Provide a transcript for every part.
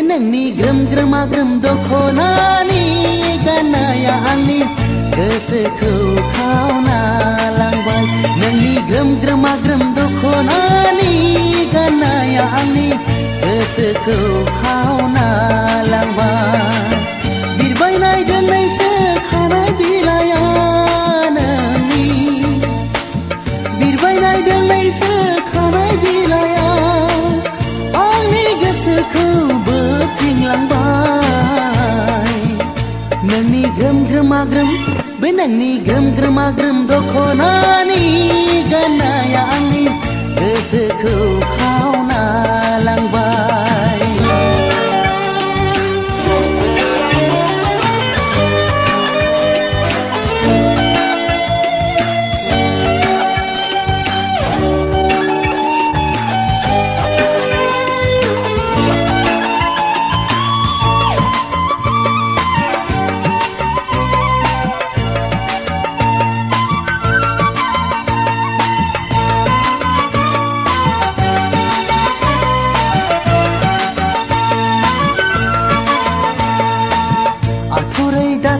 नोंनि ग्रोम ग्रोमा ग्रोम दख'नानि गाननाया आंनि गोसोखौ खावना लांबाय नोंनि ग्रोम ग्रोमा ग्रोम दख'नानि गाननाया आंनि गोसोखौ खावना लांबाय बिरबायनाय दोंनैसो खानाय बिलाइया नोंनि बिरबायनाय दोंनैसो खानाय बिलाइया आंनि गोसोखौ बोथिंलांबाय नोंनि ग्रोम ग्रोमा ग्रोम बे नोंनि ग्रोम ग्रोमा ग्रोम दख'नानि गाननाया आंनि गोसोखौ खावना लांबाय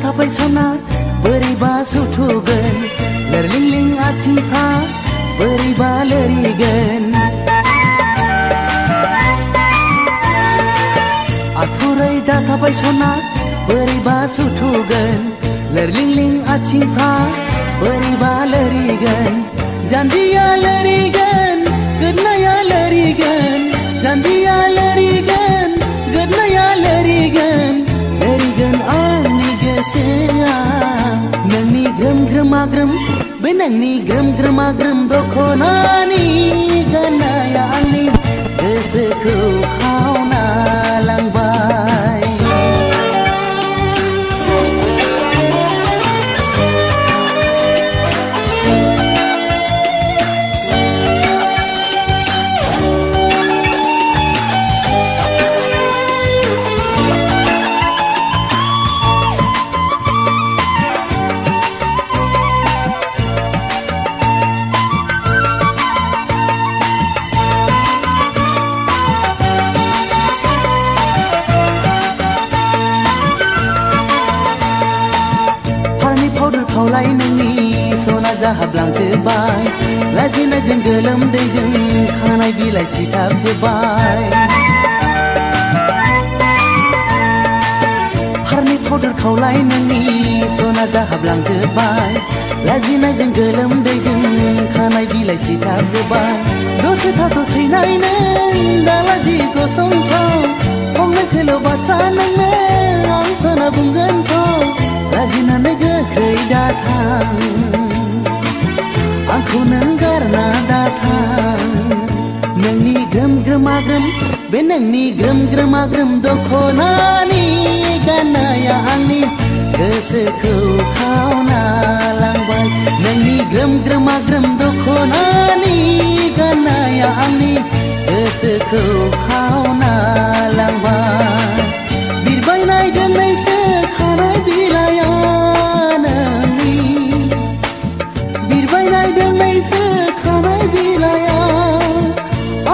थाबाय सना बोरैबा सुथुगोन लोरलिंलिं आथिंफ्रा बोरैबा लोरिगोन आथुरै दाथाबाय सना बोरैबा सुथुगोन लोरलिंलिं आथिंफ्रा बोरैबा लोरिगोन जान्जिया लोरिगोन गोदनाया लोरिगोन जान्जिया लोरिगोन गोदनाया लोरिगोन आंनि गोसोआ नोंनि ग्रोम ग्रोमा ग्रोम बे नोंनि ग्रोम ग्रोमा ग्रोम दख'नानि गाननाया आंनि गोसोखौ खावना लांबाय खावलाय नोंनि सना जाहाबलांजोबबाय लाजिनायजों गोलोमदैजों खानाय बिलाइ सिथाबजोबबाय फारनै पाउडार खावलाय नोंनि सना जाहाबलांजोबबाय लाजिनायजों गोलोमदैजों खानाय बिलाइ सिथाबजोबबाय दसे थाथ'सैनाय नों दालाजि गसंथाव फंनैसोल' बाथ्रा नोंनो आं सना बुंगोनथ' लाजिनानै गोख्रै दाथां आंखौ नों गारना दाथां नोंनि ग्रोम ग्रोमा ग्रोम बे नोंनि ग्रोम ग्रोमा ग्रोम दख'नानि गाननाया आंनि गोसोखौ खावना लांबाय नोंनि ग्रोम ग्रोमा ग्रोम दख'नानि गाननाया आंनि गोसोखौ खावना लांबाय बिरबायनाय दोंनैसो खानाय बिलाइया नोंनि बिरबायनाय दोंनैसो खानाय बिलाइया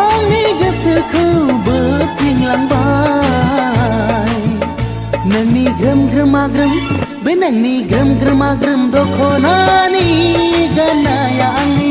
आंनि गोसोखौ बोथिंलांबाय नोंनि ग्रोम ग्रोमा ग्रोम बे नोंनि ग्रोम ग्रोमा ग्रोम दख'नानि गाननाया आंनि